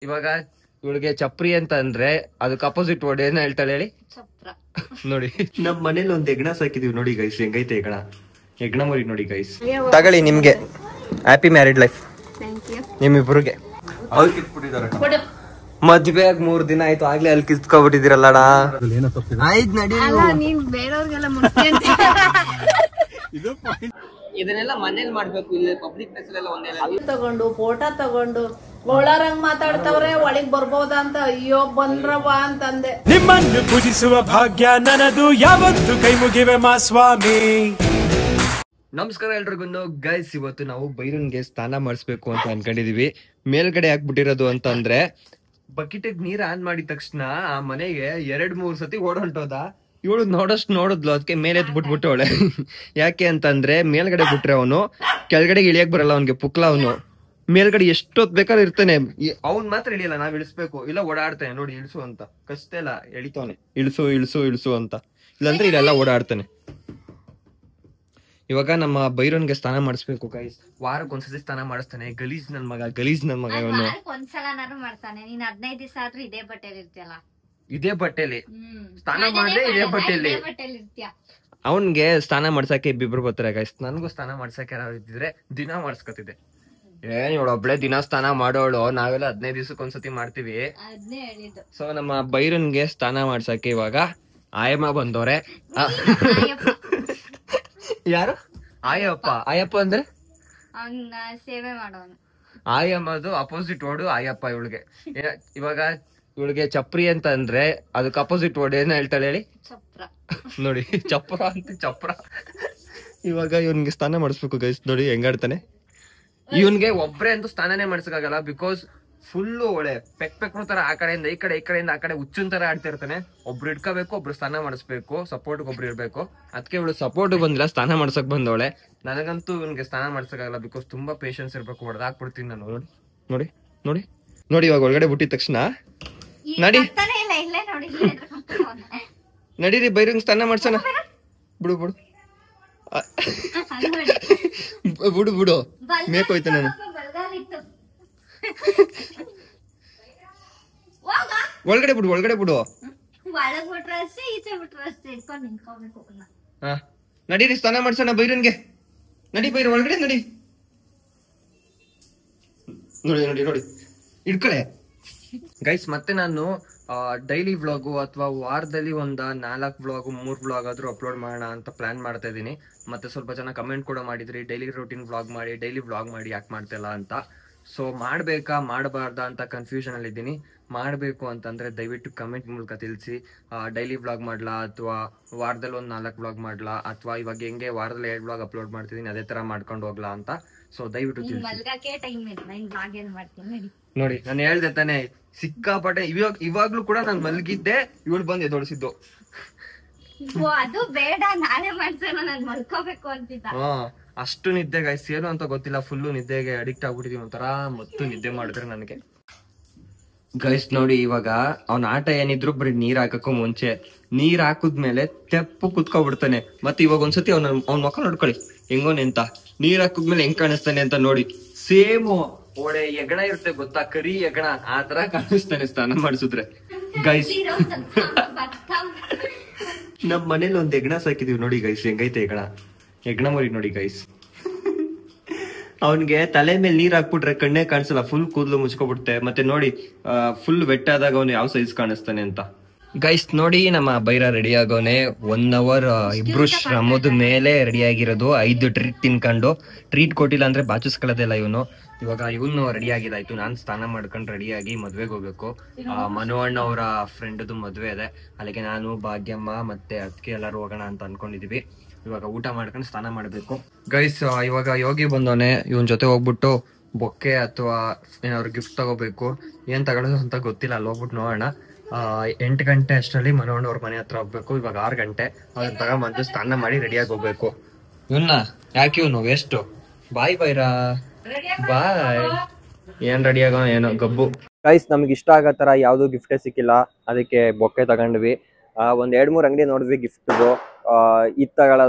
ಇವಾಗ ಇವಳಿಗೆ ಚಪ್ರಿ ಅಂತ ಅಂದ್ರೆ ಅದಕ್ಕೆ ಅಪೋಸಿಟ್ ವರ್ಡ್ ಏನ್ ಹೇಳ್ತಾಳೆ ಹೇಳಿ? ನೋಡಿ ನಮ್ ಮನೇಲಿ ಒಂದ್ ಹೆಗ್ಣ ಸಾಕಿದೀವಿ ನೋಡಿ ಗೈಸ್, ಹೆಂಗೈತೆ ಹೆಗ್ಣ ಮರಿ ನೋಡಿ ಗೈಸ್. ತಗೊಳ್ಳಿ ನಿಮ್ಗೆ ಹ್ಯಾಪಿ ಮ್ಯಾರಿಡ್ ಲೈಫ್ ನಿಮ್ಮಿಬ್ರಿಗೆ. ಮದ್ವೆ ಆಗಿ 3 ದಿನ ಆಯ್ತು, ಆಗ್ಲೇ ಅಲ್ಲಿ ಕಿತ್ಕೊಬಿಟ್ಟಿದಿರಲ್ಲಣ್ಣ. ಆಯ್ತು ನಡಿ. ಇದನ್ನೆಲ್ಲ ಮನೇಲಿ ಮಾಡ್ಬೇಕು, ಇಲ್ಲಿ ಪಬ್ಲಿಕ್ ಪ್ಲೇಸ್ ಎಲ್ಲ ಒಂದೇ ತಗೊಂಡು ಫೋಟೋ ತಗೊಂಡು ಒಳರಂಗ್ ಮಾತಾಡ್ತವ್ರೆ, ಒಳಗ್ ಬರ್ಬೋದ ಅಂತ. ಅಯ್ಯೋ ಬಂದ್ರವಾ ಅಂತಂದೆ. ನಿಮ್ಮನ್ನು ಪೂಜಿಸುವ ಭಾಗ್ಯ ನನದು, ಯಾವತ್ತು ಕೈ ಮುಗಿವೆ ಮಾ ಸ್ವಾಮಿ. ನಮಸ್ಕಾರ ಎಲ್ರಿಗೂ ಗೈಸ್. ಇವತ್ತು ನಾವು ಬೈರನ್ಗೆ ಸ್ನಾನ ಮಾಡಿಸ್ಬೇಕು ಅಂತ ಅನ್ಕೊಂಡಿದೀವಿ. ಮೇಲ್ಗಡೆ ಹಾಕ್ಬಿಟ್ಟಿರೋದು ಅಂತ ಅಂದ್ರೆ ಬಕೆಟಿಗೆ ನೀರ್ ಆನ್ ಮಾಡಿದ ತಕ್ಷಣ ಆ ಮನೆಗೆ 2-3 ಸತಿ ಓಡೊಂಟೋದ. ಇವಳು ನೋಡಿದ್ಲು, ಅದಕ್ಕೆ ಮೇಲೆ ಎತ್ ಬಿಟ್ಬಿಟ್ಟವಳೆ. ಯಾಕೆ ಅಂತಂದ್ರೆ ಮೇಲ್ಗಡೆ ಬಿಟ್ರೆ ಅವನು ಕೆಳಗಡೆ ಇಳಿಯಕ್ ಬರಲ್ಲ, ಅವ್ನಿಗೆ ಪುಕ್ಲ. ಅವನು ಮೇಲ್ಗಡೆ ಎಷ್ಟೊತ್ ಬೇಕಾದ್ರೆ ಇರ್ತಾನೆ, ಅವ್ನ್ ಮಾತ್ರ ಇಳಿಯಲ್ಲ, ನಾವ್ ಇಳಿಸ್ಬೇಕು. ಇಲ್ಲ ಓಡಾಡ್ತಾನೆ ನೋಡಿ, ಇಳಿಸು ಅಂತ ಕಷ್ಟೇ ಇಲ್ಲ, ಎಳಿತಾನೆ ಇಳಿಸು ಇಳಿಸು ಇಳಿಸು ಅಂತ. ಇಲ್ಲಾಂದ್ರೆ ಇಲ್ಲೆಲ್ಲ ಓಡಾಡ್ತಾನೆ. ಇವಾಗ ನಮ್ಮ ಬೈರನ್ಗೆ ಸ್ನಾನ ಮಾಡಿಸ್ಬೇಕು ಗೈಸ್. ವಾರಕ್ಕೆ ಒಂದ್ಸತಿ ಸ್ನಾನ ಮಾಡಿಸ್ತಾನೆ. ಗಲೀಜ್ ನನ್ ಮಗ ಇವನು. ಒಂದ್ಸಲನಾರು ಮಾಡ್ತಾನೆ. ನೀನ್ 15 ದಿವಸ ಆದ್ರೂ ಇದೇ ಬಟ್ಟೆಲಿ ಇರ್ತೀಯಲ್ಲ, ಇದೇ ಬಟ್ಟೆಲಿ ಸ್ನಾನ ಮಾಡಿದ್ರೆ ಇದೇ ಬಟ್ಟೆಲಿ ಅವನ್ಗೆ ಸ್ನಾನ ಮಾಡ್ಸಕ್ಕೆ ಇಬ್ಬಿಬ್ರು ಬರ್ತಾರೆ ಗೈಸ್. ನನ್ಗೂ ಸ್ನಾನ ಮಾಡ್ಸಕ್ಕೆ ಯಾರು ಇದ್ದಿದ್ರೆ ದಿನ ಮಾಡಿಸ್ಕೊತಿದ್ದೆ. ಏನ್ ಇವಳೊಬ್ಳೆ ದಿನ ಸ್ನಾನ ಮಾಡೋಳು, ನಾವೆಲ್ಲ 15 ದಿವ್ಸಕ್ಕೆ ಒಂದ್ಸತಿ ಮಾಡ್ತೀವಿ. ಸೊ ನಮ್ಮ ಬೈರನ್ಗೆ ಸ್ನಾನ ಮಾಡ್ಸಕ್ಕೆ ಇವಾಗ ಆಯಮ್ಮ ಬಂದವ್ರೆ. ಯಾರು? ಆಯಪ್ಪ ಅಂದ್ರೆ ಸೇವೆ ಮಾಡೋನು. ಆಯಮ್ಮದು ಅಪೋಸಿಟ್ ವರ್ಡ್ ಆಯಪ್ಪ. ಇವಳಿಗೆ ಇವಾಗ ಇವಳಿಗೆ ಚಪ್ರಿ ಅಂತ ಅಂದ್ರೆ ಅದಕ್ಕೆ ಅಪೋಸಿಟ್ ವರ್ಡ್ ಏನ್ ಹೇಳ್ತಾಳೆ ಹೇಳಿ? ನೋಡಿ ಚಪ್ರ. ಇವಾಗ ಇವನ್ಗೆ ಸ್ನಾನ ಮಾಡಿಸ್ಬೇಕು ಗೈಸ್. ನೋಡಿ ಹೆಂಗಾಡ್ತಾನೆ. ಇವನ್ಗೆ ಒಬ್ರೆ ಅಂತೂ ಸ್ನಾನನೇ ಮಾಡ್ಸಕ್ಕಾಗಲ್ಲ, ಬಿಕಾಸ್ ಫುಲ್ಲು ಒಳ್ಳೆ ಪೆಕ್ನು ತರ ಆ ಕಡೆಯಿಂದ ಈ ಕಡೆಯಿಂದ ಆ ಕಡೆ ಹುಚ್ಚನ್ ತರ ಆಡ್ತಾ ಇರ್ತಾನೆ. ಒಬ್ರು ಇಟ್ಕೋಬೇಕು, ಒಬ್ರು ಸ್ನಾನ ಮಾಡಿಸ್ಬೇಕು, ಸಪೋರ್ಟ್ ಒಬ್ರು ಇರ್ಬೇಕು. ಅದಕ್ಕೆ ಇವಳು ಸಪೋರ್ಟ್ ಬಂದಿಲ್ಲ, ಸ್ನಾನ ಮಾಡ್ಸಕ್ ಬಂದವಳೆ. ನನಗಂತೂ ಇವನ್ಗೆ ಸ್ನಾನ ಮಾಡ್ಸಕ್ಕಾಗಲ್ಲ, ಬಿಕಾಸ್ ತುಂಬಾ ಪೇಷನ್ಸ್ ಇರ್ಬೇಕು. ಹೊಡೆದಾಕ್ಬಿಡ್ತೀನಿ ನಾನು. ನೋಡಿ ಇವಾಗ ಒಳಗಡೆ ಬಿಟ್ಟಿದ ತಕ್ಷಣ ನಡೀರಿ ಬೈರಂಗ್ ಸ್ನಾನ ಮಾಡ್ಸೋಣ. ಬಿಡು ಮೇಕೋಯ್ತು ನಾನು. ಒಳಗಡೆ ಬಿಡು. ನಡೀರಿ ಸ್ನಾನ ಮಾಡ್ಸೋಣ ಬೈರನ್ಗೆ. ನಡಿ ಬೈರ ಒಳಗಡೆ ನಡಿ. ನೋಡಿ ಇಡ್ಕಳೆ ಗೈಸ್. ಮತ್ತೆ ನಾನು ಡೈಲಿ ವ್ಲಾಗು ಅಥವಾ ವಾರದಲ್ಲಿ 4 ವ್ಲಾಗು 3 ವ್ಲಾಗ್ ಆದ್ರೂ ಅಪ್ಲೋಡ್ ಮಾಡೋಣ ಅಂತ ಪ್ಲಾನ್ ಮಾಡ್ತಾ ಇದ್ದೀನಿ. ಮತ್ತೆ ಸ್ವಲ್ಪ ಜನ ಕಮೆಂಟ್ ಕೂಡ ಮಾಡಿದ್ರಿ, ಡೈಲಿ ರೂಟೀನ್ ವ್ಲಾಗ್ ಮಾಡಿ ಯಾಕೆ ಮಾಡ್ತಿಲ್ಲ ಅಂತ. ಸೊ ಮಾಡ್ಬೇಕಾ ಮಾಡಬಾರ್ದಾ ಅಂತ ಕನ್ಫ್ಯೂಷನ್ ಅಲ್ಲಿ ಇದ್ದೀನಿ. ಮಾಡಬೇಕು ಅಂತಂದ್ರೆ ದಯವಿಟ್ಟು ಕಮೆಂಟ್ ಮೂಲಕ ತಿಳಿಸಿ. ಡೈಲಿ ವ್ಲಾಗ್ ಮಾಡ್ಲಾ ಅಥವಾ ವಾರದಲ್ಲಿ 4 ವ್ಲಾಗ್ ಮಾಡ್ಲಾ, ಅಥವಾ ಇವಾಗ ಹೆಂಗೆ ವಾರದಲ್ಲಿ 2 ವ್ಲಾಗ್ ಅಪ್ಲೋಡ್ ಮಾಡ್ತಿದ್ದೀನಿ ಅದೇ ತರ ಮಾಡ್ಕೊಂಡು ಹೋಗ್ಲಾ ಅಂತ. ಸೊ ದಯವಿಟ್ಟು ತಿಳಿಸಿ. ನೋಡಿ ನಾನು ಹೇಳ್ದೆ ತಾನೆ, ಸಿಕ್ಕಾಪಟ್ಟೆ ಇವಾಗ್ಲೂ ಕೂಡ ನಾನು ಮಲ್ಗಿದ್ದೆ, ಇವಳು ಬಂದು ಎದೊಳಿಸಿದ್ದು. ಅದು ಬೇಡ, ನಾಳೆ ಮಾಡ್ಸೋಣ, ನಾನು ಮಲ್ಕೋಬೇಕು ಅಂತಿದ್ದ. ಅಷ್ಟು ನಿದ್ದೆ ಗೈಸ್, ಏನು ಅಂತ ಗೊತ್ತಿಲ್ಲ, ಫುಲ್ಲು ನಿದ್ದೆಗೆ ಅಡಿಕ್ಟ್ ಆಗ್ಬಿಟ್ಟಿದೀವಿ ಒಂಥರ. ಮತ್ತು ನಿದ್ದೆ ಮಾಡಿದ್ರೆ ನನಗೆ ಗೈಸ್. ನೋಡಿ ಇವಾಗ ಅವ್ನ ಆಟ ಏನಿದ್ರು ಬರೀ ನೀರ್ ಹಾಕಕ್ಕೂ ಮುಂಚೆ, ನೀರ್ ಹಾಕುದ್ಮೇಲೆ ತೆಪ್ಪು ಕುತ್ಕೊಬಿಡ್ತಾನೆ. ಮತ್ತೆ ಇವಾಗ ಒಂದ್ಸತಿ ಅವ್ನ ಮಕ್ಕ ನೋಡ್ಕೊಳ್ಳಿ ಹೆಂಗೋನೆ ಅಂತ. ನೀರ್ ಹಾಕುದ್ಮೇಲೆ ಹೆಂಗ್ ಕಾಣಿಸ್ತಾನೆ ಅಂತ ನೋಡಿ. ಸೇಮು ಒಳ್ಳೆ ಹೆಗಣ ಇರುತ್ತೆ ಗೊತ್ತಾ, ಕರಿ ಹೆಗಣ, ಆ ತರ ಕಾಣಿಸ್ತಾನೆ ಸ್ನಾನ ಮಾಡಿಸಿದ್ರೆ ಗೈಸ್. ನಮ್ ಮನೇಲಿ ಒಂದ್ ಹೆಗ್ಣ ಸಾಕಿದೀವಿ ನೋಡಿ ಗೈಸ್, ಹೆಂಗೈತೆ ಹೆಗ್ಣ ಮರಿ ನೋಡಿ ಗೈಸ್. ಅವನ್ಗೆ ತಲೆ ಮೇಲೆ ನೀರ್ ಹಾಕ್ಬಿಟ್ರೆ ಕಣ್ಣೇ ಕಾಣಿಸಲ್ಲ, ಫುಲ್ ಕೂದಲು ಮುಚ್ಕೊಬಿಡುತ್ತೆ. ಮತ್ತೆ ನೋಡಿ ಫುಲ್ ವೆಟ್ ಆದಾಗ ಅವ್ನು ಯಾವ ಸೈಜ್ ಕಾಣಿಸ್ತಾನೆ ಅಂತ ಗೈಸ್. ನೋಡಿ ನಮ್ಮ ಬೈರ ರೆಡಿ ಆಗೋನೆ. 1 hour ಇಬ್ರು ಶ್ರಮದ ಮೇಲೆ ರೆಡಿ ಆಗಿರೋದು. 5 ಟ್ರೀಟ್ ತಿನ್ಕೊಂಡು, ಟ್ರೀಟ್ ಕೊಟ್ಟಿಲ್ಲ ಅಂದ್ರೆ ಬಾಚಿಸ್ಕೊಳ್ಳೋದಿಲ್ಲ ಇವನು. ಇವಾಗ ಇವನು ರೆಡಿ ಆಗಿದಾಯ್ತು. ನಾನ್ ಸ್ನಾನ ಮಾಡ್ಕೊಂಡು ರೆಡಿಯಾಗಿ ಮದ್ವೆಗೆ ಹೋಗ್ಬೇಕು. ಮನು ಅಣ್ಣ ಅವರ ಫ್ರೆಂಡ್ದು ಮದ್ವೆ ಇದೆ, ಅಲ್ಲಿಗೆ ನಾನು ಭಾಗ್ಯಮ್ಮ ಮತ್ತೆ ಅದಕ್ಕೆ ಎಲ್ಲರೂ ಹೋಗೋಣ ಅಂತ ಅನ್ಕೊಂಡಿದೀವಿ. ಇವಾಗ ಊಟ ಮಾಡ್ಕೊಂಡು ಸ್ನಾನ ಮಾಡ್ಬೇಕು ಗೈಸ್. ಇವಾಗ ಯೋಗಿ ಬಂದವನೆ, ಇವನ್ ಜೊತೆ ಹೋಗ್ಬಿಟ್ಟು ಬೊಕ್ಕೆ ಅಥವಾ ಏನಾದ್ರು ಗಿಫ್ಟ್ ತಗೋಬೇಕು. ಏನ್ ತಗೊಳ್ಳೋದು ಅಂತ ಗೊತ್ತಿಲ್ಲ, ಅಲ್ಲಿ ಹೋಗ್ಬಿಟ್ಟು ನೋಡೋಣ. 8 ಗಂಟೆ ಅಷ್ಟರಲ್ಲಿ ಮನೋಣ್ಣವ್ರ ಮನೆ ಹತ್ರ ಹೋಗ್ಬೇಕು. ಇವಾಗ 6 ಗಂಟೆ. ಅದನ್ನ ತಗೊಂಬಂದು ಸ್ನಾನ ಮಾಡಿ ರೆಡಿಯಾಗಿ ಹೋಗ್ಬೇಕು. ಇವನ್ನ ಯಾಕೆ ಇವನು ವೇಸ್ಟ್. ಬಾಯ್ ಬೈರಾ, ಬಾಯ್. ಏನ್ ರೆಡಿ ಆಗೋ ಏನೋ ಗಬ್ಬು ಗೈಸ್. ನಮ್ಗೆ ಇಷ್ಟ ಆಗೋ ತರ ಯಾವ್ದು ಗಿಫ್ಟೇ ಸಿಕ್ಕಿಲ್ಲ, ಅದಕ್ಕೆ ಬೊಕ್ಕೆ ತಗೊಂಡ್ವಿ. 1-2-3 ಅಂಗಡಿ ನೋಡಿದ್ವಿ ಗಿಫ್ಟ್ದು. ಇದ್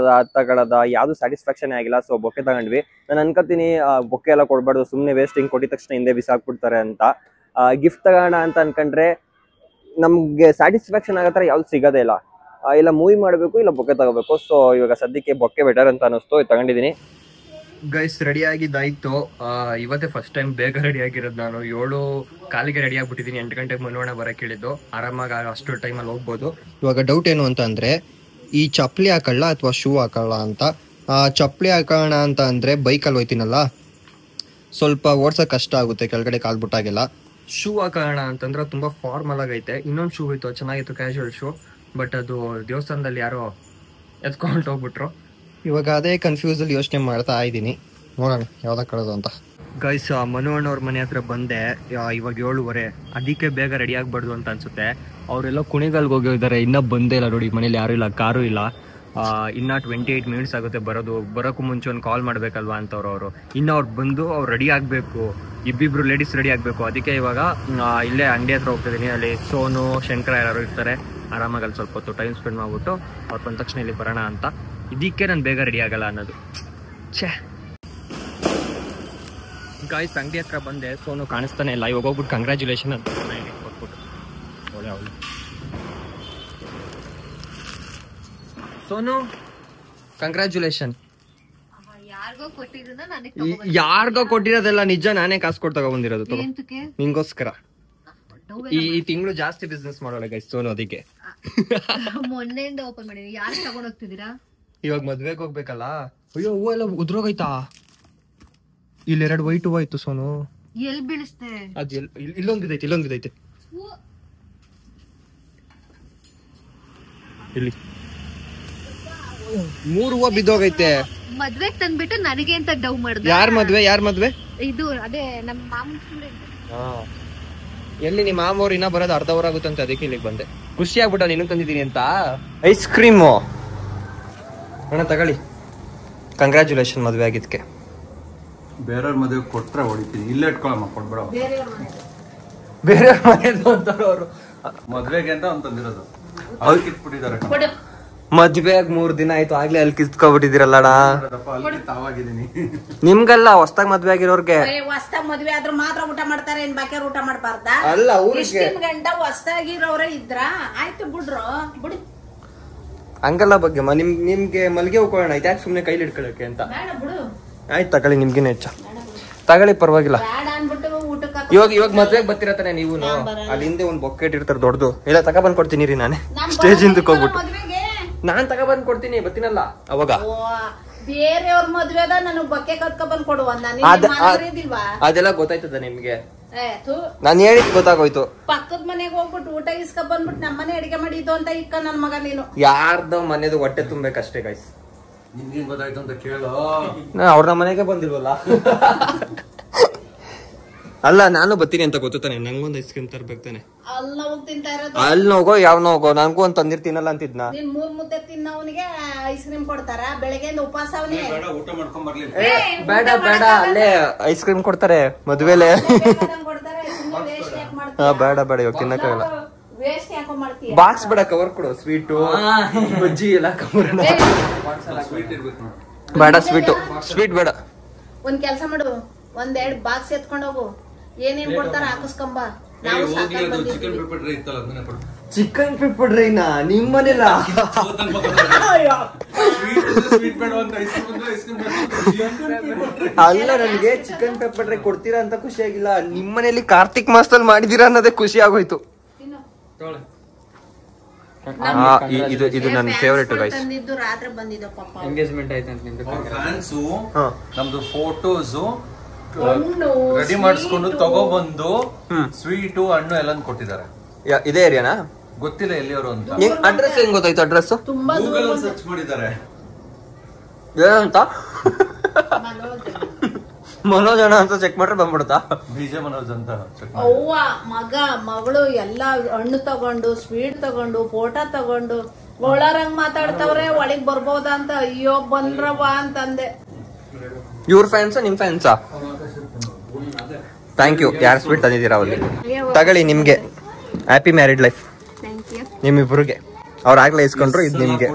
ತಗೊಳದ ಯಾವ್ದು ಸ್ಯಾಟಿಸ್ಫ್ಯಾಕ್ಷನ್ ಆಗಿಲ್ಲ. ಸೊ ಬೊಕ್ಕೆ ತಗೊಂಡ್ವಿ. ನಾನು ಅನ್ಕೋತೀನಿ ಬೊಕ್ಕೆ ಎಲ್ಲ ಕೊಡ್ಬಾರ್ದು, ಸುಮ್ನೆ ವೇಸ್ಟ್, ಹಿಂಗ್ ಕೊಟ್ಟಿದ ತಕ್ಷಣ ಹಿಂದೆ ಬಿಸಾಕ್ಬಿಡ್ತಾರೆ ಅಂತ. ಗಿಫ್ಟ್ ತಗೋಣ ಅಂತ ಅನ್ಕೊಂಡ್ರೆ ನಮ್ಗೆ ಸ್ಯಾಟಿಸ್ಫ್ಯಾಕ್ಷನ್ ಆಗತ್ತರ ಯಾವ್ದು ಸಿಗೋದೇ ಇಲ್ಲ. ಇಲ್ಲ ಮೂವಿ ಮಾಡಬೇಕು, ಇಲ್ಲ ಬೊಕ್ಕೆ ತಗೋಬೇಕು. ಸೊ ಇವಾಗ ಸದ್ಯಕ್ಕೆ ಬೊಕ್ಕೆ ಬೆಟರ್ ಅಂತ ಅನಿಸ್ತು, ತಗೊಂಡಿದ್ದೀನಿ. ಗೈಸ್ ರೆಡಿ ಆಗಿದ್ದಾಯ್ತು. ಇವತ್ತೇ ಫಸ್ಟ್ ಟೈಮ್ ಬೇಗ ರೆಡಿ ಆಗಿರೋದು ನಾನು. 7:15 ರೆಡಿ ಆಗ್ಬಿಟ್ಟಿದ್ದೀನಿ. 8 ಗಂಟೆಗೆ ಮನೋಣ ಬರಕ್ಕೆ ಹೇಳಿದ್ದು. ಆರಾಮಾಗಿ ಅಷ್ಟು ಟೈಮಲ್ಲಿ ಹೋಗ್ಬೋದು. ಇವಾಗ ಡೌಟ್ ಏನು ಅಂತ ಅಂದ್ರೆ, ಈ ಚಪ್ಪಲಿ ಹಾಕೊಳ್ಳ ಅಥವಾ ಶೂ ಹಾಕೊಳ್ಳ ಅಂತ. ಚಪ್ಪಲಿ ಹಾಕೋಣ ಅಂತ ಅಂದ್ರೆ ಬೈಕಲ್ಲಿ ಹೋಯ್ತೀನಲ್ಲ, ಸ್ವಲ್ಪ ಓಡ್ಸೋಕೆ ಕಷ್ಟ ಆಗುತ್ತೆ, ಕೆಳಗಡೆ ಕಾಲ್ಬಿಟ್ಟಾಗೆಲ್ಲ. ಶೂ ಹಾಕೋಣ ಅಂತಂದ್ರೆ ತುಂಬ ಫಾರ್ಮಲ್ ಆಗೈತೆ. ಇನ್ನೊಂದು ಶೂ ಇತ್ತು, ಚೆನ್ನಾಗಿತ್ತು, ಕ್ಯಾಶುವಲ್ ಶೂ. ಬಟ್ ಅದು ದೇವಸ್ಥಾನದಲ್ಲಿ ಯಾರೋ ಎತ್ಕೊಂಡು ಹೋಗ್ಬಿಟ್ರು. ಇವಾಗ ಅದೇ ಕನ್ಫ್ಯೂಸಲ್ಲಿ ಯೋಚನೆ ಮಾಡ್ತಾ ಇದ್ದೀನಿ, ನೋಡೋಣ ಯಾವ್ದಾಗ ಕಳೋದು ಅಂತ. ಗೈಸ್ ಮನು ಅಣ್ಣವ್ರ ಮನೆ ಹತ್ರ ಬಂದೆ. ಇವಾಗ 7:15, ಅದಕ್ಕೆ ಬೇಗ ರೆಡಿ ಆಗ್ಬಾರ್ದು ಅಂತ ಅನ್ಸುತ್ತೆ. ಅವರೆಲ್ಲ ಕುಣಿಗಲ್ಗೆ ಹೋಗಿದ್ದಾರೆ, ಇನ್ನೂ ಬಂದೇ ಇಲ್ಲ ನೋಡಿ. ಮನೇಲಿ ಯಾರೂ ಇಲ್ಲ, ಕಾರು ಇಲ್ಲ. ಇನ್ನು 28 ಮಿನಿಟ್ಸ್ ಆಗುತ್ತೆ ಬರೋಕ್ಕೂ ಮುಂಚೆ ಒಂದು ಕಾಲ್ ಮಾಡಬೇಕಲ್ವಾ ಅಂತವ್ರು ಅವರು. ಇನ್ನು ಅವ್ರು ಬಂದು ಅವ್ರು ರೆಡಿ ಆಗಬೇಕು, ಇಬ್ಬಿಬ್ರು ಲೇಡೀಸ್ ರೆಡಿ ಆಗಬೇಕು. ಅದಕ್ಕೆ ಇವಾಗ ಇಲ್ಲೇ ಅಂಗಡಿ ಹತ್ರ ಹೋಗ್ತಿದ್ದೀನಿ. ಅಲ್ಲಿ ಸೋನು, ಶಂಕರ ಯಾರು ಇರ್ತಾರೆ. ಆರಾಮಾಗಿ ಅಲ್ಲಿ ಸ್ವಲ್ಪ ಹೊತ್ತು ಟೈಮ್ ಸ್ಪೆಂಡ್ ಮಾಡ್ಬಿಟ್ಟು ಅವ್ರು ಬಂದ ತಕ್ಷಣ ಇಲ್ಲಿ ಬರೋಣ ಅಂತ. ಇದಕ್ಕೆ ನಾನು ಬೇಗ ರೆಡಿ ಆಗಲ್ಲ ಅನ್ನೋದು. ಛೇ ಗಾಯ್ಸ್, ಅಂಗಡಿ ಹತ್ರ ಬಂದೆ. ಸೋನು ಕಾಣಿಸ್ತಾನೆ ಇಲ್ಲ. ಇವಾಗ ಹೋಗ್ಬಿಟ್ಟು ಕಂಗ್ರ್ಯಾಚುಲೇಷನ್ ಅಂತ ಕೊಟ್ಬಿಟ್ಟು ಒಳ್ಳೆ ಅವಳು. ಸೋನು ಕಂಗ್ರ್ಯಾಚುಲೇಷನ್. ಯಾರಿಗೋ ಕೊಟ್ಟಿರೋದೆಲ್ಲ ನಿಜ, ನಾನೇ ಕಾಸು ಕೊಟ್ಟು ತಗೊಂಡ್ಬಂದಿರೋದು. ನಿಂಗೋಸ್ಕರ ಈ ತಿಂಗಳು ಜಾಸ್ತಿ ಬಿಸ್ನೆಸ್ ಮಾಡೋಣ ಗೈಸ್ ಸೋನು. ಅದಕ್ಕೆ ಮೊನ್ನೆಯಿಂದ ಓಪನ್ ಮಾಡಿದೀನಿ. ಯಾರು ತಗೊಂಡ್ ಹೋಗ್ತಿದ್ದೀರಾ? ಇವಾಗ ಮದ್ವೆಗೆ ಹೋಗ್ಬೇಕಲ್ಲ. ಅಯ್ಯೋ ಹೂವು ಎಲ್ಲ ಉದ್ರೋಗೈತಾ. ಇಲ್ಲಿ 2 ವೈಟ್ ಹೂವು ಆಯ್ತು ಸೋನು. ಎಲ್ ಬೀಳಿಸ್ತೆ? ಅದ್ ಇಲ್ಲೊಂದು ಬಿದ್ದೈತೆ, ಇಲ್ಲೊಂದು ಬಿದ್ದೈತೆ. ಇಲ್ಲಿ 3 ಹೂವು ಬಿದ್ದೋಗೈತೆ. ಮದ್ವೆಗ್ ತಂದ್ಬಿಟ್ಟು ನನಗೆ ಅಂತ ಡವ್ ಮಾಡ್ದೆ. ಯಾರ್ ಮದ್ವೆ? ಇದು ಅದೇ ನಮ್ಮ ಮಾಮನ ಸ್ಟೂಡೆಂಟ್. ಎಲ್ಲಿ ನಿಮ್ಮ ಮಾಮವ್ರು ಇನ್ನ ಬರೋದು ಅರ್ಧ ಅವರ್ ಆಗುತ್ತೆ ಅಂತ, ಅದಕ್ಕೆ ಇಲ್ಲಿಗೆ ಬಂದೆ. ಖುಷಿ ಆಗ್ಬಿಟ್ಟ ನೀನು ತಂದಿದ್ದೀನಿ ಅಂತ. ಐಸ್ ಕ್ರೀಮು ಅಣ್ಣ ತಗೊಳ್ಳಿ. ಕಂಗ್ರ್ಯಾಚುಲೇಷನ್ ಮದ್ವೆ ಆಗಿದ್ಕೆ. ಬೇರೆಯವ್ರ ಮದುವೆ ಕೊಟ್ರೆ ಹೊಡಿತೀನಿ, ಇಲ್ಲೇ ಇಟ್ಕೊಳಮ್ಮ, ಕೊಡ್ಬೇಡ. ಬೇರೆಯವ್ರ ಮನೆಯದು ಅಂತಾರ ಅವರು. ಮದ್ವೆಗೆ ಅಂತ ಅವ್ನು ತಂದಿರೋದು, ಅಲ್ಲಿ ಕಿತ್ಬಿಟ್ಟಿದ್ದಾರೆ. ಮದ್ವೆಗ್ 3 ದಿನ ಆಯ್ತು, ಆಗ್ಲೇ ಅಲ್ಲಿ ಕಿತ್ಕೊಬಿಟ್ಟಿದ್ದೀರಲ್ಲಣ್ಣ. ತಾವಾಗಿದ್ದೀನಿ. ನಿಮ್ಗಲ್ಲ, ಹೊಸ್ತಾಗ ಮದ್ವೆ ಆಗಿರೋರ್ಗೆ. ಹೊಸ್ತಾಗ ಮದ್ವೆ ಆದ್ರೂ ಮಾತ್ರ ಊಟ ಮಾಡ್ತಾರೆ, ಏನ್ ಬಾಕ್ಯಾರ ಊಟ ಮಾಡ್ಬಾರ್ದ? ಅಲ್ಲ, ಊರಿಗೆ ಗಂಟ ಹೊಸ್ತಾಗಿರೋರೇ ಇದ್ರ ಆಯ್ತು ಬಿಡ್ರು ಬಿಡಿ. ಹಂಗಲ್ಲ ಬಗ್ಗೆ ನಿಮ್ಗೆ ಮಲ್ಗೆ ಹೋಗೋಣ, ಯಾಕೆ ಸುಮ್ನೆ ಕೈಲಿ ಇಟ್ಕೊಳಕ್ಕೆ ಅಂತ. ಬಿಡು ಆಯ್ತು ತಗೊಳ್ಳಿ, ನಿಮ್ಗಿನ ಹೆಚ್ಚ ತಗೊಳ್ಳಿ, ಪರವಾಗಿಲ್ಲ. ಇವಾಗ ಮದ್ವೆಗ್ ಬರ್ತಿರತಾನೆ ನೀವು. ಅಲ್ಲಿ ಹಿಂದೆ ಒಂದ್ ಬೊಕ್ಕೆ ಇರ್ತಾರೆ ದೊಡ್ಡದು. ಇಲ್ಲ ತಗೊಬಂದ್ ಕೊಡ್ತೀನಿ ರೀ, ನಾನೇ ಸ್ಟೇಜ್ ಹಿಂದಕ್ಕೆ ಹೋಗ್ಬಿಟ್ಟು ನಾನ್ ತಗೊಬಂದ್ ಕೊಡ್ತೀನಿ. ಬರ್ತೀನಲ್ಲ ಅವಾಗ. ಬೇರೆಯವ್ರ ಮದ್ವೆದ ನನಗ್ ಬೊಕ್ಕೆ ಕತ್ಕೊಬಂದ್ ಕೊಡುವ. ಅದೆಲ್ಲ ಗೊತ್ತಾಯ್ತದ ನಿಮ್ಗೆ? ನಾನ್ ಹೇಳಿದ್ ಗೊತ್ತಾಗೋಯ್ತು. ಪಕ್ಕದ ಮನೆಗೆ ಹೋಗ್ಬಿಟ್ಟು ಊಟ ಇಸ್ಕ ಬಂದ್ಬಿಟ್ಟು ನಮ್ಮನೆ ಅಡಿಗೆ ಮಾಡಿದ್ದು ಅಂತ ಇಕ್ಕ ನನ್ ಮಗ ನೀನು. ಯಾರ್ದೋ ಮನೆದು ಹೊಟ್ಟೆ ತುಂಬೇಕಷ್ಟೇ ಗೈಸ್. ನಿನ್ಗೇನ್ ಗೊತ್ತಾಯ್ತು ಅಂತ ಕೇಳು. ಅವ್ರ ಮನೆಗೆ ಬಂದಿಲ್ವಲ್ಲ. ಅಲ್ಲ ನಾನು ಬರ್ತೀನಿ ಅಂತ ಗೊತ್ತಾನೆ. ನಂಗೊಂದ್ ಐಸ್ ಕ್ರೀಮ್ ತರ್ಬೇಕು ತಾನೆ. ಅಲ್ಲಿ ಹೋಗೋ ಯಾವನೋ ಹೋಗೋ, ನಂಗೂ ಒಂದ್ ತಂದಿರ್ತೀನಲ್ಲ ಅಂತಿದ್ನ. ನೀನ್ 3 ಮುದ್ದೆ ತಿನ್ನವನಿಗೆ ಐಸ್ ಕ್ರೀಮ್ ಕೊಡ್ತಾರ ಬೆಳಗ್ಗೆ ಉಪವಾಸ. ಊಟ ಮಾಡ್ಕೊಂಡ್ ಬರ್ಲಿ. ಬೇಡ ಬೇಡ, ಅಲ್ಲೇ ಐಸ್ ಕ್ರೀಮ್ ಕೊಡ್ತಾರೆ ಮದ್ವೆಲೆ. ಬೇಡ ಬೇಡ, ಇವಾಗ ತಿನ್ನಕ್ಕಾಗಲ್ಲ. ಬಾಕ್ಸ್ ಬೇಡ, ಕವರ್ ಕೊಡು. ಸ್ವೀಟು ಬಜ್ಜಿ ಎಲ್ಲ ಕವರ್. ಬೇಡ ಸ್ವೀಟ್ ಬೇಡ. ಒಂದ್ ಕೆಲ್ಸ ಮಾಡು, 1-2 ಬಾಕ್ಸ್ ಎತ್ಕೊಂಡ್ ಹೋಗು. ಏನೇನ್ ಕೊಡ್ತಾರ ಹಾಕಿಸ್ಕೊಂಬ. ಚಿಕನ್ ಪೆಪ್ಪರ್ ಡ್ರೈನಾ ನಿಮ್ ಮನೇಲ? ಅಲ್ಲ, ನನ್ಗೆ ಚಿಕನ್ ಪೆಪ್ಪರ್ ಡ್ರೈ ಕೊಡ್ತೀರಾ ಅಂತ ಖುಷಿ ಆಗಿಲ್ಲ. ನಿಮ್ ಮನೇಲಿ ಕಾರ್ತಿಕ್ ಮಾಸದಲ್ಲಿ ಮಾಡಿದೀರಾ ಅನ್ನೋದೇ ಖುಷಿ ಆಗೋಯ್ತು. ಇದು ನನ್ನ ಫೇವರೇಟ್ ಗೈಸ್. ರಾತ್ರಿ ಬಂದಿದ್ದು ಪಾಪ. ಎಂಗೇಜ್ಮೆಂಟ್ ಆಯ್ತು ಅಂತ ನಿಮ್ದು. ಫ್ಯಾನ್ಸು ನಮ್ದು ಫೋಟೋಸು ರೆಡಿ ಮಾಡಿಸ್ಕೊಂಡು ತಗೊಬಂದು ಸ್ವೀಟು ಹಣ್ಣು ಎಲ್ಲ ಕೊಟ್ಟಿದ್ದಾರೆ. ಇದೇ ಏರಿಯಾನಾ? ಗೊತ್ತಿಲ್ಲ ಎಲ್ಲಿಯವರು ಅಂತ. ಅಡ್ರೆಸ್ ಹೆಂಗ್ ಗೊತ್ತಾಯ್ತು? ಅಡ್ರೆಸ್ ಗೂಗಲ್ ಸರ್ಚ್ ಮಾಡಿದ್ದಾರೆ. ಏನಂತ? ಮನೋಜ್ ಅಣ್ಣ ಅಂತ ಚೆಕ್ ಮಾಡ್ರೆ ಬಂದ್ಬಿಡುತ್ತಾ? ವಿಜಯ ಮನೋಜ್ ಅಂತ. ಅವ್ವ ಮಗ ಮಗಳು ಎಲ್ಲಾ ಹಣ್ಣು ತಗೊಂಡು ಸ್ವೀಟ್ ತಗೊಂಡು ಫೋಟೋ ತಗೊಂಡು ಒಳರಂಗ್ ಮಾತಾಡ್ತವ್ರೆ. ಒಳಗ್ ಬರ್ಬೋದಾ ಅಂತ. ಅಯ್ಯೋ ಬಂದ್ರವ ಅಂತಂದೆ. ಇವ್ರ ಫ್ಯಾನ್ಸ್ ನಿಮ್ ಫ್ಯಾನ್ಸಾ? Thank you. ಯಾರು ಸ್ವೀಟ್ ತಂದಿದ್ದೀರಾ ಅವಲ್ಲಿ ತಗೊಳ್ಳಿ. ನಿಮ್ಗೆ ಹ್ಯಾಪಿ ಮ್ಯಾರಿಡ್ ಲೈಫ್ ನಿಮ್ಮಿಬ್ರಿಗೆ. ಅವ್ರ ಆಗ್ಲೇ ಇಸ್ಕೊಂಡ್ರು. ಇದು ನಿಮ್ಗೆ,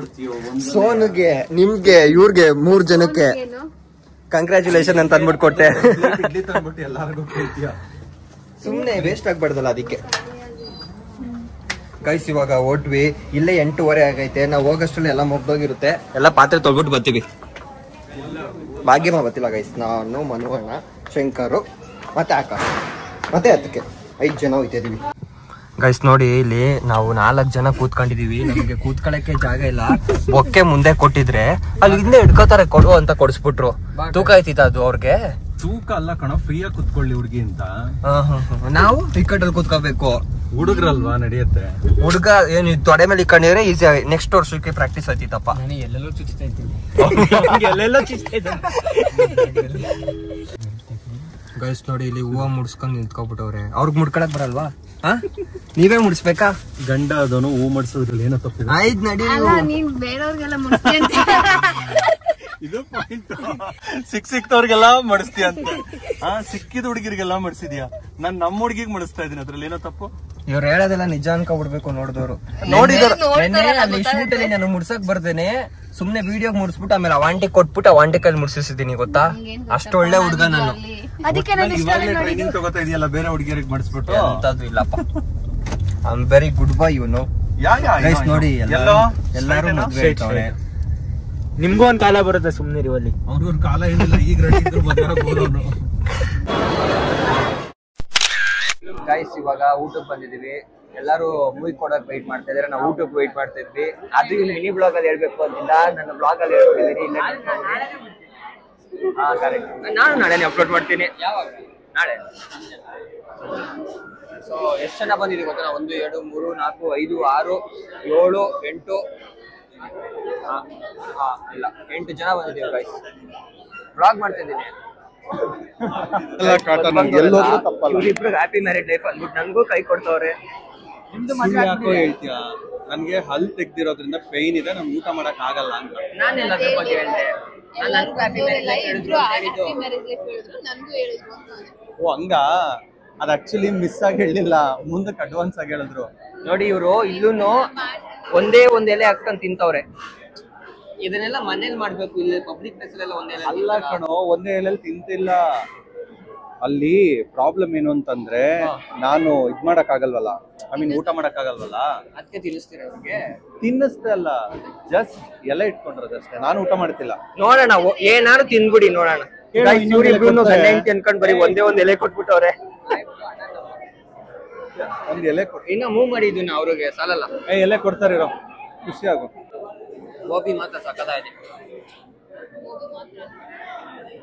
ಸೋನುಗೆ, ನಿಮ್ಗೆ, ಇವ್ರಿಗೆ 3 ಜನಕ್ಕೆ ಕಂಗ್ರ್ಯಾಚುಲೇಷನ್ ಅಂತ ಅಂದ್ಬಿಟ್ಟು ಕೊಟ್ಟೆ. ಸುಮ್ನೆ ವೇಸ್ಟ್ ಆಗ್ಬಾರ್ದಲ್ಲ ಅದಕ್ಕೆ. ಗೈಸ್ ಇವಾಗ ಹೊಟ್ವಿ, ಇಲ್ಲೇ 8:30 ಆಗೈತೆ. ನಾವು ಹೋಗಷ್ಟರಲ್ಲಿ ಎಲ್ಲ ಮುಗ್ದೋಗಿರುತ್ತೆ. ಎಲ್ಲ ಪಾತ್ರೆ ತೊಳ್ಬಿಟ್ಟು ಬರ್ತೀವಿ. ಭಾಗ್ಯಮ್ಮ ಬರ್ತಿಲ್ಲ ಗೈಸ್, ನಾನು ಮನುವಣ್ಣ, ಶಂಕರು ಮತ್ತೆ ಆಕಾಶ ಮತ್ತೆ ಅದಕ್ಕೆ 5 ಜನ ಹೋಯ್ತಿದೀವಿ. ಗೈಸ್ ನೋಡಿ, ಇಲ್ಲಿ ನಾವು 4 ಜನ ಕೂತ್ಕೊಂಡಿದೀವಿ. ನಮಗೆ ಕೂತ್ಕೊಳ್ಳಕ್ಕೆ ಜಾಗ ಇಲ್ಲ. ಬೊಕ್ಕೆ ಮುಂದೆ ಕೊಟ್ಟಿದ್ರೆ ಅಲ್ಲಿ ಹಿಂದೆ ಹಿಡ್ಕೋತಾರೆ, ಕೊಡು ಅಂತ ಕೊಡಿಸ್ಬಿಟ್ರು. ತೂಕ ಐತಿತ್ತ ಅದು ಅವ್ರಿಗೆ? ತೂಕ ಅಲ್ಲ ಕಣ, ಫ್ರೀಯಾಗಿ ಕುತ್ಕೊಳ್ಳಿ ಹುಡುಗಿ ಅಂತ. ನಾವು ಟಿಕೆಟಲ್ಲಿ ಕೂತ್ಕೋಬೇಕು. ಹುಡುಗ್ರಲ್ವಾ, ನಡೆಯುತ್ತೆ. ಹುಡುಗ ಏನು ತೊಡೆ ಮೇಲೆ ಇಕ್ಕೊಂಡಿದ್ರೆ ಈಸಿ ಆಗಿ ನೆಕ್ಸ್ಟ್ ವರ್ಷಕ್ಕೆ ಪ್ರಾಕ್ಟೀಸ್ ಆಯ್ತಿತ್ತಪ್ಪ. ಎಲ್ಲೆಲ್ಲೋ ಚುಚ್ತಾ ಇದ್ದೀನಿ. ಗೈಸ್ ನೋಡಿ, ಇಲ್ಲಿ ಹೂವ ಮುಡ್ಸ್ಕೊಂಡ್ ನಿಂತ್ಕೊಬಿಟ್ಟವ್ರೆ. ಅವ್ರಿಗೆ ಮುಡ್ಕೊಳಕ್ ಬರಲ್ವಾ? ನೀವೇ ಮುಡ್ಸ್ಬೇಕಾ? ಗಂಡ ಅದನು ಹೂ ಮಾಡಿಸೋದ್ರಲ್ಲಿ ಏನೋ ತಪ್ಪಿದೆ. ಆಯ್ತು ನಡಿ. ನೀನ್ ಬೇರೆಯವ್ರಿಗೆಲ್ಲ ಮುಡ್ಸ್ತಿ ಅಂತ. ಇದು ಪಾಯಿಂಟ್. ಸಿಕ್ತವ್ರಿಗೆಲ್ಲ ಮಾಡಿಸ್ತೀಯ ಅಂತ. ಸಿಕ್ಕಿದ ಹುಡುಗಿರಿಗೆಲ್ಲ ಮಾಡಿಸಿದ್ಯಾ? ನಾನ್ ನಮ್ಮ ಹುಡುಗಿಗೆ ಮಾಡಿಸ್ತಾ ಇದೀನಿ, ಅದ್ರಲ್ಲಿ ಏನೋ ತಪ್ಪು? ಇವ್ರು ಹೇಳೋದೆಲ್ಲ ನಿಜ ಅನ್ಕೊಬಿಡ್ಬೇಕು. ನೋಡಿದವ್ರು ನೋಡಿದ್ರು ಅಲ್ಲಿ ಶೂಟ್ ಅಲ್ಲಿ ನಾನು ಮುಡ್ಸಕ್ ಬರ್ತೇನೆ, ಸುಮ್ನೆ ವಿಡಿಯೋಗ್ ಮುಡ್ಸ್ಬಿಟ್ಟು ಆಮೇಲೆ ಅವಾಂಟಿ ಕೊಟ್ಬಿಟ್ಟು ಅವಾಂಟಿ ಕೈಲಿ ಮುಡ್ಸಿದ್ದೀನಿ ಗೊತ್ತಾ? ಅಷ್ಟು ಒಳ್ಳೆ ಹುಡುಗ ನಾನು. ಅದಕ್ಕೆ ಇವಾಗಲೇ ಟ್ರೈನಿಂಗ್ ತಗೋತಾ ಇದೆಯಲ್ಲ ಬೇರೆ ಹುಡುಗಿಯರಿಗೆ ಮಾಡಿಸ್ಬಿಟ್ಟು. ಅಂತದ್ದು ಇಲ್ಲಪ್ಪ. ಐ ಆಮ್ ವೆರಿ ಗುಡ್ ಬಾಯ್ ಇವನು. ಗೈಸ್ ನೋಡಿ, ಎಲ್ಲರೂ ಮದ್ವೆ ಆಗ್ತವ್ರೆ. ನಿಮ್ಗೂ ಒಂದ್ ಕಾಲ ಬರುತ್ತೆ, ಸುಮ್ನಿರಿ ಅಲ್ಲಿ. ಅವ್ರಿಗೊಂದು ಕಾಲ ಏನಿಲ್ಲ, ಈಗ ರೆಡಿ ಇದ್ರು ಮದ್ವೆ ಆಗ್ಬೋದು. ಗೈಸ್ ಇವಾಗ ಊಟಕ್ಕೆ ಬಂದಿದೀವಿ. ಎಲ್ಲರೂ ಮೂವಿ ಕೊಡಕ್ ವೈಟ್ ಮಾಡ್ತಾ ಇದಾರೆ, ನಾವು ಊಟಕ್ಕೆ ವೈಟ್ ಮಾಡ್ತಾ ಇದ್ವಿ. ಅದು ಇಲ್ಲಿ ಮಿನಿ ಬ್ಲಾಗ್ ಅಲ್ಲಿ ಹೇಳ್ಬೇಕು ಅಂತಿಲ್ಲ, ನನ್ನ ಬ್ಲಾಗ್ ಅಲ್ಲಿ ಹೇಳ್ಕೊಂಡಿದ್ದೀನಿ. ಕರೆಕ್ಟ್, ನಾನು ನಾಳೆನೇ ಅಪ್ಲೋಡ್ ಮಾಡ್ತೀನಿ. ಯಾವಾಗ? ನಾಳೆ. ಸೊ ಎಷ್ಟು ಜನ ಬಂದಿದ್ದೀವಿ ಗೊತ್ತಾ? 1 2 3 4 5 6 7 8 ಇಲ್ಲ 8 ಜನ ಬಂದಿದ್ದೀವಿ ಗೈಸ್. ಬ್ಲಾಗ್ ಮಾಡ್ತಾ ಇದ್ದೀನಿ. ಇವ್ರಿಬ್ರು ಹ್ಯಾಪಿ ಮ್ಯಾರಿಡ್ ಲೈಫ್ ಅಂದ್ಬಿಟ್ಟು ನನ್ಗೂ ಕೈ ಕೊಡ್ತವ್ರೆ. ಯಾಕೋ ಹೇಳ್ತೀಯಾ? ನನ್ಗೆ ಹಲ್ ತೆಗ್ದಿರೋದ್ರಿಂದ ಪೈನ್ ಇದೆ, ನನ್ ಊಟ ಮಾಡಕ್ ಆಗಲ್ಲ ಅಂತ. ನಾನೆಲ್ಲ ಅದ್ರ ಬಗ್ಗೆ ಹೇಳ್ದೆ. ಓ ಹಂಗ? ಅದ್ ಆಕ್ಚುಲಿ ಮಿಸ್ ಆಗಿ ಹೇಳಿಲ್ಲ, ಮುಂದಕ್ಕೆ ಅಡ್ವಾನ್ಸ್ ಆಗಿ ಹೇಳಿದ್ರು. ನೋಡಿ ಇವ್ರು ಇಲ್ಲೂನು ಒಂದೇ ಒಂದ್ ಎಲೆ ಹಾಕ್ಕೊಂಡ್ ತಿಂತವ್ರೆ. ಇದನ್ನೆಲ್ಲ ಮನೇಲಿ ಮಾಡ್ಬೇಕು, ಇಲ್ಲಿ ಪಬ್ಲಿಕ್ ಪ್ಲೇಸ್ ಎಲ್ಲ ಒಂದೇ ಎಲೆ ಅಲ್ಲ ಕಣೋ, ಒಂದೇ ಎಲೆಲ್ಲಿ ತಿಂತಿಲ್ಲ. ಅಲ್ಲಿ ಪ್ರಾಬ್ಲಮ್ ಏನು ಅಂತಂದ್ರೆ, ನಾನು ಇದ್ ಮಾಡಕ್ ಆಗಲ್ವಲ್ಲ, ಐ ಮೀನ್ ಊಟ ಮಾಡಕ್ ಆಗಲ್ವಲ್ಲ, ಅದಕ್ಕೆ ತಿನ್ನಿಸ್ತೀರ ಅವ್ರಿಗೆ? ತಿನ್ನಿಸ್ತಾ ಅಲ್ಲ, ಜಸ್ಟ್ ಎಲೆ ಇಟ್ಕೊಂಡಿರೋದಷ್ಟೇ. ನಾನು ಊಟ ಮಾಡ್ತಿಲ್ಲ. ನೋಡೋಣ, ಏನಾರು ತಿನ್ಬಿಡಿ ನೋಡೋಣ. ಅನ್ಕೊಂಡ್ ಬರೀ ಒಂದೇ ಒಂದ್ ಎಲೆ ಕೊಟ್ಬಿಟ್ಟವ್ರೆ. ಒಂದ್ ಎಲೆ ಕೊಟ್ಟು ಇನ್ನ ಮೂವ್ ಮಾಡಿದ್ವಿ ಅವ್ರಿಗೆ ಸಾಲಲ್ಲ. ಎಲೆ ಕೊಡ್ತಾರಿರೋ, ಖುಷಿ ಆಗು. ಗೋಬಿ ಮಾತ್ರ ಸಕ್ಕತ್ತಾಗಿದೆ.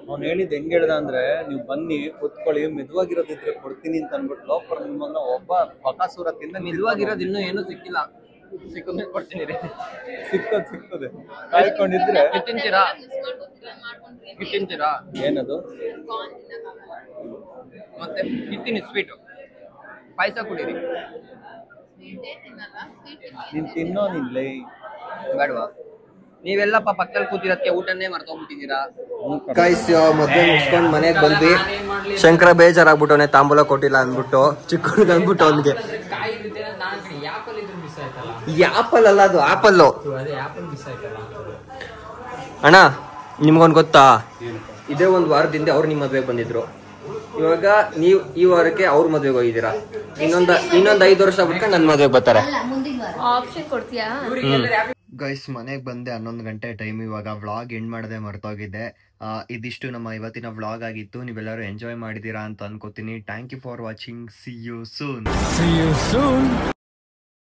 ಅವ್ನು ಹೇಳಿದ್ ಹೆಂಗ್ ಹೇಳ್ದ ಅಂದ್ರೆ, ನೀವು ಬನ್ನಿ ಕುತ್ಕೊಳ್ಳಿ, ಮೆದುವಾಗಿರೋದಿದ್ರೆ ಕೊಡ್ತೀನಿ ಅಂತ ಅನ್ಬಿಟ್ಟು ಲೋಕರ್ ನಿಮ್ಮನ್ನ ಒಬ್ಬ ಬಕಾಸುರ ತಿಂದ. ಮೆದುವಾಗಿರೋದು ಇನ್ನೂ ಏನು ಸಿಕ್ಕಿಲ್ಲ, ಸಿಕ್ಕಿದ್ಮೇಲೆ ಕೊಡ್ತೀನಿ. ಸಿಗ್ತದೆ ಕಾಯ್ಕೊಂಡಿದ್ರೆ. ತಿಂತೀರಾ? ತಿಂತೀರಾ? ಏನದು? ಮತ್ತೆ ಇತ್ತೀನಿ ಸ್ವೀಟು, ಪಾಯಸ ಕುಡೀರಿ. ನೀನ್ ತಿನ್ನೋ ನಿನ್ಲೇ ಬೇಡವಾ? ನೀವೆಲ್ಲಪ್ಪ ಪಕ್ಕದಲ್ಲಿ ಕೂತಿರಕ್ಕೆ ಊಟನೇ ಮರ್ತೋಗ್ಬಿಟ್ಟಿದ್ದೀರಾ. ಗೈಸ್ ಮದ್ವೆ ಮುಗಿಸ್ಕೊಂಡ್ ಮನೆಗ್ ಬಂದ್ವಿ. ಶಂಕರ ಬೇಜಾರಾಗ್ಬಿಟ್ಟವನೆ, ತಾಂಬೂಲ ಕೊಟ್ಟಿಲ್ಲ ಅಂದ್ಬಿಟ್ಟು. ಚಿಕ್ಕ ಅಂದ್ಬಿಟ್ಟು ಅವನಿಗೆ ಆಪಲ್ ಅಲ್ಲ, ಅದು ಆಪಲ್. ಅಣ್ಣ ನಿಮ್ಗೊಂದ್ ಗೊತ್ತಾ, ಇದೇ ಒಂದ್ ವಾರದಿಂದ ಅವ್ರು ನಿಮ್ ಮದ್ವೆಗೆ ಬಂದಿದ್ರು. ಇವಾಗ ನೀವ್ ಈ ವಾರಕ್ಕೆ ಅವ್ರ ಮದ್ವೆಗೆ ಹೋಗಿದ್ದೀರಾ. ಇನ್ನೊಂದ್ 5 ವರ್ಷ ಬಿಟ್ಕೊಂಡು ನನ್ ಮದ್ವೆಗೆ ಬರ್ತಾರೆ. ಆಪ್ಷನ್ ಕೊಡ್ತೀಯಾ? ಗೈಸ್ ಮನೆಗೆ ಬಂದೆ 11 ಗಂಟೆ ಟೈಮ್. ಇವಾಗ ವ್ಲಾಗ್ ಎಂಡ್ ಮಾಡದೆ ಮರ್ತೋಗಿದ್ದೆ. ಇದಿಷ್ಟು ನಮ್ಮ ಇವತ್ತಿನ ವ್ಲಾಗ್ ಆಗಿತ್ತು. ನೀವೆಲ್ಲರೂ ಎಂಜಾಯ್ ಮಾಡಿದೀರಾ ಅಂತ ಅನ್ಕೋತೀನಿ. Thank you for watching. See you soon.